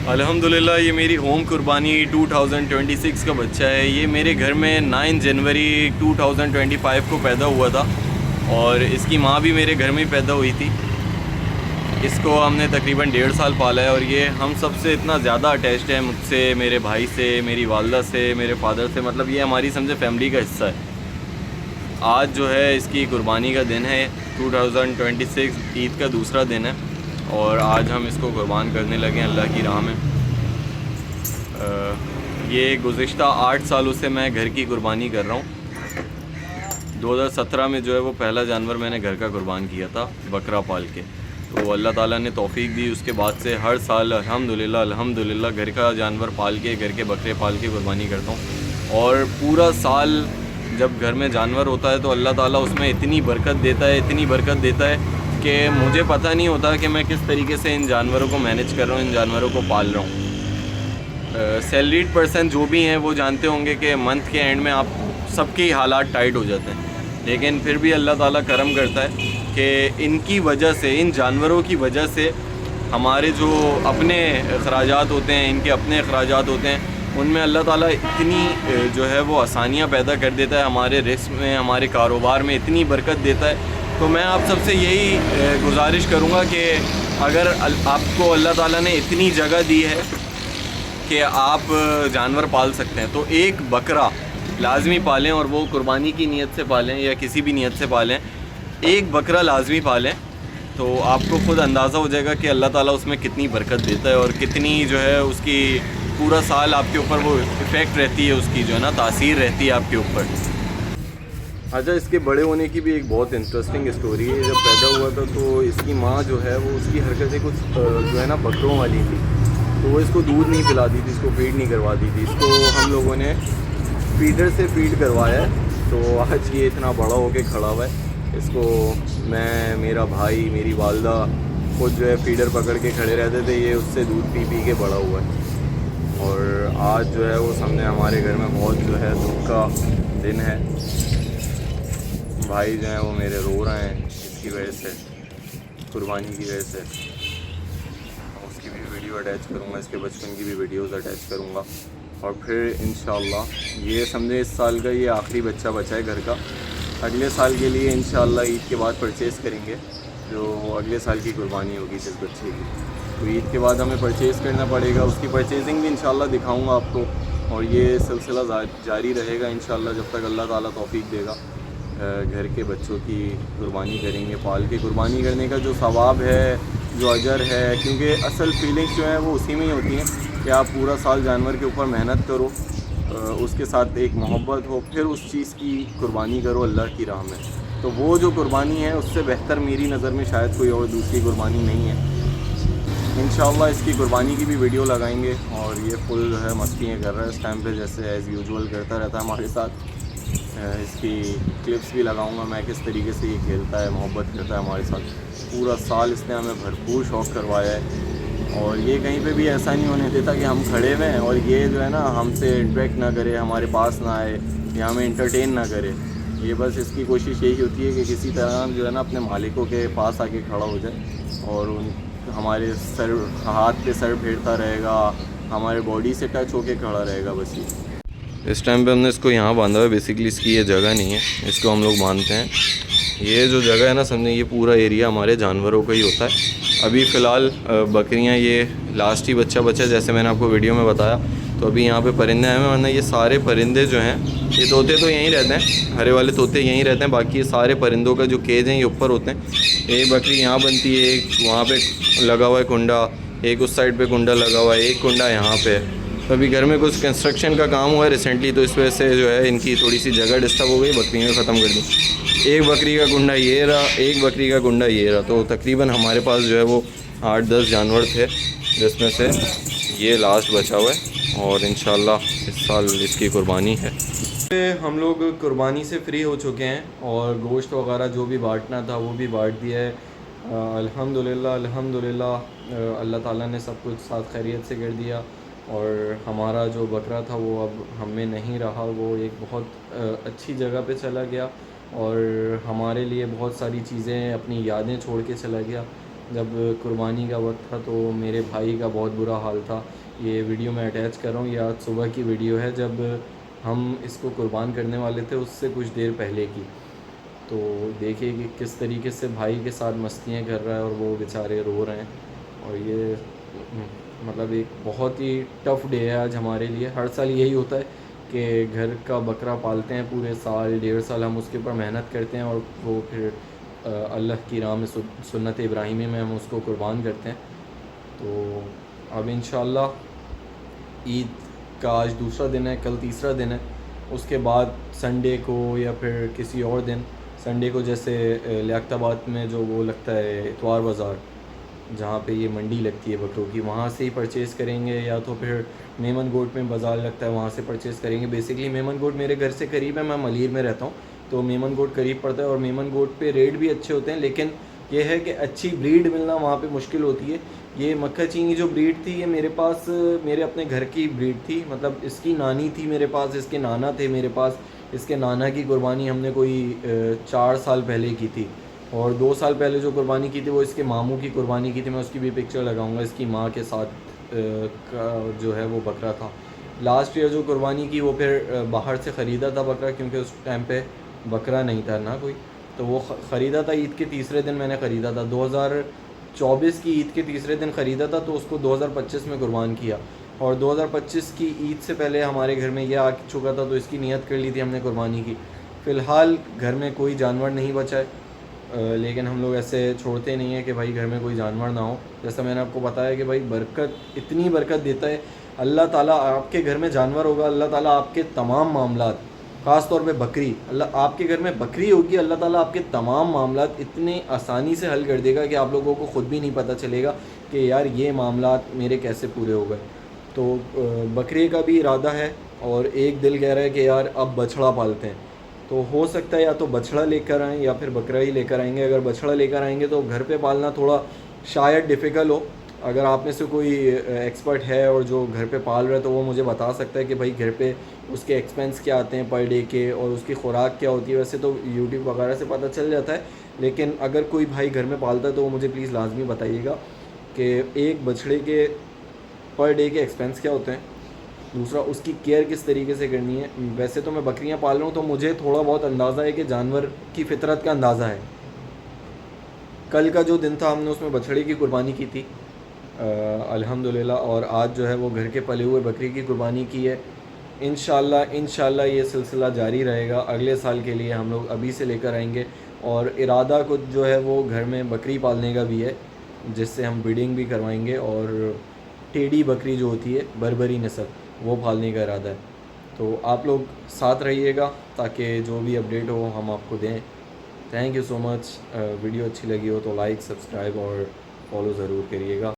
الحمدللہ یہ میری ہوم قربانی 2026 کا بچہ ہے. یہ میرے گھر میں 9 جنوری 2025 کو پیدا ہوا تھا اور اس کی ماں بھی میرے گھر میں ہی پیدا ہوئی تھی. اس کو ہم نے تقریباً 1.5 سال پالا ہے اور یہ ہم سب سے اتنا زیادہ اٹیچڈ ہے, مجھ سے, میرے بھائی سے, میری والدہ سے, میرے فادر سے. مطلب یہ ہماری سمجھے فیملی کا حصہ ہے. آج جو ہے اس کی قربانی کا دن ہے. 2026 عید کا دوسرا دن ہے اور آج ہم اس کو قربان کرنے لگے ہیں اللہ کی راہ میں. یہ گزشتہ 8 سالوں سے میں گھر کی قربانی کر رہا ہوں. 2017 میں جو ہے وہ پہلا جانور میں نے گھر کا قربان کیا تھا بکرا پال کے. تو اللہ تعالیٰ نے توفیق دی, اس کے بعد سے ہر سال الحمدللہ گھر کا جانور پال کے, گھر کے بکرے پال کے قربانی کرتا ہوں. اور پورا سال جب گھر میں جانور ہوتا ہے تو اللہ تعالیٰ اس میں اتنی برکت دیتا ہے کہ مجھے پتہ نہیں ہوتا کہ میں کس طریقے سے ان جانوروں کو مینیج کر رہا ہوں, ان جانوروں کو پال رہا ہوں. سیلریڈ پرسن جو بھی ہیں وہ جانتے ہوں گے کہ منتھ کے اینڈ میں آپ سب کے حالات ٹائٹ ہو جاتے ہیں, لیکن پھر بھی اللہ تعالیٰ کرم کرتا ہے کہ ان کی وجہ سے, ان جانوروں کی وجہ سے ہمارے جو اپنے اخراجات ہوتے ہیں, ان کے اپنے اخراجات ہوتے ہیں, ان میں اللہ تعالیٰ اتنی جو ہے وہ آسانیاں پیدا کر دیتا ہے. ہمارے رزق میں, ہمارے کاروبار میں اتنی برکت دیتا ہے. تو میں آپ سب سے یہی گزارش کروں گا کہ اگر آپ کو اللہ تعالیٰ نے اتنی جگہ دی ہے کہ آپ جانور پال سکتے ہیں تو ایک بکرا لازمی پالیں, اور وہ قربانی کی نیت سے پالیں یا کسی بھی نیت سے پالیں. ایک بکرا لازمی پالیں تو آپ کو خود اندازہ ہو جائے گا کہ اللہ تعالیٰ اس میں کتنی برکت دیتا ہے اور کتنی جو ہے اس کی پورا سال آپ کے اوپر وہ افیکٹ رہتی ہے, اس کی جو ہے نا تاثیر رہتی ہے آپ کے اوپر. اچھا, اس کے بڑے ہونے کی بھی ایک بہت انٹرسٹنگ اسٹوری ہے. جب پیدا ہوا تھا تو اس کی ماں جو ہے وہ, اس کی حرکتیں کچھ جو ہے نا بکروں والی تھی. تو وہ اس کو دودھ نہیں پلاتی تھی, اس کو فیڈ نہیں کرواتی تھی. اس کو ہم لوگوں نے فیڈر سے فیڈ کروایا ہے تو آج یہ اتنا بڑا ہو کے کھڑا ہوا ہے. اس کو میں, میرا بھائی, میری والدہ خود جو ہے فیڈر پکڑ کے کھڑے رہتے تھے. یہ اس سے دودھ پی پی کے بڑا ہوا ہے اور آج جو ہے وہ سامنے ہمارے گھر میں بہت جو ہے دکھ کا دن ہے. بھائی جو ہیں وہ میرے رو رہے ہیں اس کی وجہ سے, قربانی کی وجہ سے. اس کی بھی ویڈیو اٹیچ کروں گا, اس کے بچپن کی بھی ویڈیوز اٹیچ کروں گا. اور پھر انشاءاللہ یہ سمجھے اس سال کا یہ آخری بچہ بچا ہے گھر کا. اگلے سال کے لیے انشاءاللہ عید کے بعد پرچیز کریں گے, جو اگلے سال کی قربانی ہوگی جس بچے کی. تو عید کے بعد ہمیں پرچیز کرنا پڑے گا. اس کی پرچیزنگ بھی انشاءاللہ دکھاؤں گا آپ کو, اور یہ سلسلہ جاری رہے گا انشاءاللہ جب تک اللہ تعالیٰ توفیق دے گا. گھر کے بچوں کی قربانی کریں گے. پال کے قربانی کرنے کا جو ثواب ہے, جو اجر ہے, کیونکہ اصل فیلنگس جو ہیں وہ اسی میں ہی ہوتی ہیں کہ آپ پورا سال جانور کے اوپر محنت کرو, اس کے ساتھ ایک محبت ہو, پھر اس چیز کی قربانی کرو اللہ کی راہ میں. تو وہ جو قربانی ہے اس سے بہتر میری نظر میں شاید کوئی اور دوسری قربانی نہیں ہے. انشاءاللہ اس کی قربانی کی بھی ویڈیو لگائیں گے. اور یہ فل جو ہے مستیاں کر رہا ہے اس ٹائم پہ, جیسے ایز یوزول کرتا رہتا ہے ہمارے ساتھ. اس کی کلپس بھی لگاؤں گا میں, کس طریقے سے یہ کھیلتا ہے, محبت کرتا ہے ہمارے ساتھ. پورا سال اس نے ہمیں بھرپور شوق کروایا ہے اور یہ کہیں پہ بھی ایسا نہیں ہونے دیتا کہ ہم کھڑے ہوئے ہیں اور یہ جو ہے نا ہم سے انٹریکٹ نہ کرے, ہمارے پاس نہ آئے یا ہمیں انٹرٹین نہ کرے. یہ بس اس کی کوشش یہی ہوتی ہے کہ کسی طرح جو ہے نا اپنے مالکوں کے پاس آ کے کھڑا ہو جائے اور ہمارے سر, ہاتھ پہ سر پھیرتا رہے گا, ہمارے باڈی سے ٹچ ہو کے کھڑا رہے گا. بس یہ اس ٹائم پہ ہم نے اس کو یہاں باندھا ہوا ہے. بیسکلی اس کی یہ جگہ نہیں ہے, اس کو ہم لوگ باندھتے ہیں. یہ جو جگہ ہے نا سمجھیں, یہ پورا ایریا ہمارے جانوروں کا ہی ہوتا ہے. ابھی فی الحال بکریاں یہ لاسٹ ہی بچہ بچا, جیسے میں نے آپ کو ویڈیو میں بتایا. تو ابھی یہاں پہ پرندے آئے ہیں, ورنہ یہ سارے پرندے جو ہیں, یہ طوطے تو یہیں رہتے ہیں, ہرے والے طوطے یہیں رہتے ہیں. باقی یہ سارے پرندوں کا جو کیج ہیں یہ اوپر ہوتے ہیں. ایک بکری یہاں بنتی ہے, ایک وہاں پہ لگا ہوا ہے کنڈا, ایک اس سائڈ پہ کنڈا لگا ہوا ہے, ایک کنڈا یہاں پہ. ابھی گھر میں کچھ کنسٹرکشن کا کام ہوا ہے ریسنٹلی, تو اس وجہ سے جو ہے ان کی تھوڑی سی جگہ ڈسٹرب ہو گئی, بکریاں ختم کر دیں. ایک بکری کا کنڈا یہ رہا, ایک بکری کا کنڈا یہ رہا. تو تقریباً ہمارے پاس جو ہے وہ 8-10 جانور تھے, جس میں سے یہ لاسٹ بچا ہوا ہے. اور انشاءاللہ اس سال اس کی قربانی ہے. ہم لوگ قربانی سے فری ہو چکے ہیں اور گوشت وغیرہ جو بھی بانٹنا تھا وہ بھی بانٹ دیا ہے. الحمدللہ اللہ تعالیٰ نے سب کچھ ساتھ خیریت سے کر دیا. اور ہمارا جو بکرا تھا وہ اب ہم میں نہیں رہا, وہ ایک بہت اچھی جگہ پہ چلا گیا اور ہمارے لیے بہت ساری چیزیں, اپنی یادیں چھوڑ کے چلا گیا. جب قربانی کا وقت تھا تو میرے بھائی کا بہت برا حال تھا. یہ ویڈیو میں اٹیچ کر رہا ہوں, یہ آج صبح کی ویڈیو ہے جب ہم اس کو قربان کرنے والے تھے, اس سے کچھ دیر پہلے کی. تو دیکھیے کہ کس طریقے سے بھائی کے ساتھ مستیاں کر رہا ہے اور وہ بیچارے رو رہے ہیں. اور یہ مطلب ایک بہت ہی ٹف ڈے ہے آج ہمارے لیے. ہر سال یہی ہوتا ہے کہ گھر کا بکرا پالتے ہیں, پورے سال 1.5 سال ہم اس کے اوپر محنت کرتے ہیں, اور وہ پھر اللہ کی راہ میں سنت ابراہیمی میں ہم اس کو قربان کرتے ہیں. تو اب انشاءاللہ عید کا آج دوسرا دن ہے, کل تیسرا دن ہے. اس کے بعد سنڈے کو یا پھر کسی اور دن, سنڈے کو جیسے لیاقت آباد میں جو وہ لگتا ہے اتوار بازار, جہاں پہ یہ منڈی لگتی ہے بکروں کی, وہاں سے ہی پرچیز کریں گے, یا تو پھر میمن گوٹ میں بازار لگتا ہے وہاں سے پرچیز کریں گے. بیسکلی میمن گوٹ میرے گھر سے قریب ہے, میں ملیر میں رہتا ہوں, تو میمن گوٹ قریب پڑتا ہے, اور میمن گوٹ پہ ریٹ بھی اچھے ہوتے ہیں. لیکن یہ ہے کہ اچھی بریڈ ملنا وہاں پہ مشکل ہوتی ہے. یہ مکہ چینی جو بریڈ تھی یہ میرے پاس میرے اپنے گھر کی بریڈ تھی, مطلب اس کی نانی تھی میرے پاس, اس کے نانا تھے میرے پاس. اس کے نانا کی قربانی ہم نے کوئی 4 سال پہلے کی تھی, اور 2 سال پہلے جو قربانی کی تھی وہ اس کے ماموں کی قربانی کی تھی. میں اس کی بھی پکچر لگاؤں گا. اس کی ماں کے ساتھ جو ہے وہ بکرا تھا. لاسٹ ایئر جو قربانی کی وہ پھر باہر سے خریدا تھا بکرا, کیونکہ اس ٹائم پہ بکرا نہیں تھا نا کوئی, تو وہ خریدا تھا. عید کے تیسرے دن میں نے خریدا تھا, 2024 کی عید کے تیسرے دن خریدا تھا, تو اس کو 2025 میں قربان کیا. اور 2025 کی عید سے پہلے ہمارے گھر میں یہ آ چکا تھا, تو اس کی نیت کر لی تھی ہم نے قربانی کی. فی الحال گھر میں کوئی جانور نہیں بچا ہے, لیکن ہم لوگ ایسے چھوڑتے نہیں ہیں کہ بھائی گھر میں کوئی جانور نہ ہو. جیسا میں نے آپ کو بتایا کہ بھائی برکت, اتنی برکت دیتا ہے اللہ تعالیٰ. آپ کے گھر میں جانور ہوگا, اللہ تعالیٰ آپ کے تمام معاملات, خاص طور پہ بکری, اللہ آپ کے گھر میں بکری ہوگی, اللہ تعالیٰ آپ کے تمام معاملات اتنے آسانی سے حل کر دے گا کہ آپ لوگوں کو خود بھی نہیں پتہ چلے گا کہ یار یہ معاملات میرے کیسے پورے ہو گئے. تو بکرے کا بھی ارادہ ہے, اور ایک دل کہہ رہا ہے کہ یار اب بچھڑا پالتے ہیں. تو ہو سکتا ہے یا تو بچھڑا لے کر آئیں یا پھر بکرا ہی لے کر آئیں گے. اگر بچھڑا لے کر آئیں گے تو گھر پہ پالنا تھوڑا شاید ڈیفیکلٹ ہو. اگر آپ میں سے کوئی ایکسپرٹ ہے اور جو گھر پہ پال رہا ہے تو وہ مجھے بتا سکتا ہے کہ بھائی گھر پہ اس کے ایکسپینس کیا آتے ہیں پر ڈے کے, اور اس کی خوراک کیا ہوتی ہے. ویسے تو یوٹیوب وغیرہ سے پتہ چل جاتا ہے, لیکن اگر کوئی بھائی گھر میں پالتا ہے تو وہ مجھے پلیز لازمی بتائیے گا کہ ایک بچھڑے کے پر ڈے کے ایکسپینس کیا ہوتے ہیں, دوسرا اس کی کیئر کس طریقے سے کرنی ہے. ویسے تو میں بکریاں پال رہا ہوں تو مجھے تھوڑا بہت اندازہ ہے کہ جانور کی فطرت کا اندازہ ہے. کل کا جو دن تھا ہم نے اس میں بچھڑے کی قربانی کی تھی الحمدللہ, اور آج جو ہے وہ گھر کے پلے ہوئے بکری کی قربانی کی ہے. انشاءاللہ یہ سلسلہ جاری رہے گا. اگلے سال کے لیے ہم لوگ ابھی سے لے کر آئیں گے, اور ارادہ کو جو ہے وہ گھر میں بکری پالنے کا بھی ہے, جس سے ہم بریڈنگ بھی کروائیں گے, اور ٹیڈی بکری جو ہوتی ہے بربری نسل وہ پالنے کا ارادہ ہے. تو آپ لوگ ساتھ رہیے گا تاکہ جو بھی اپڈیٹ ہو ہم آپ کو دیں. Thank you so much. Video اچھی لگی ہو تو لائک, سبسکرائب اور فالو ضرور کریے گا.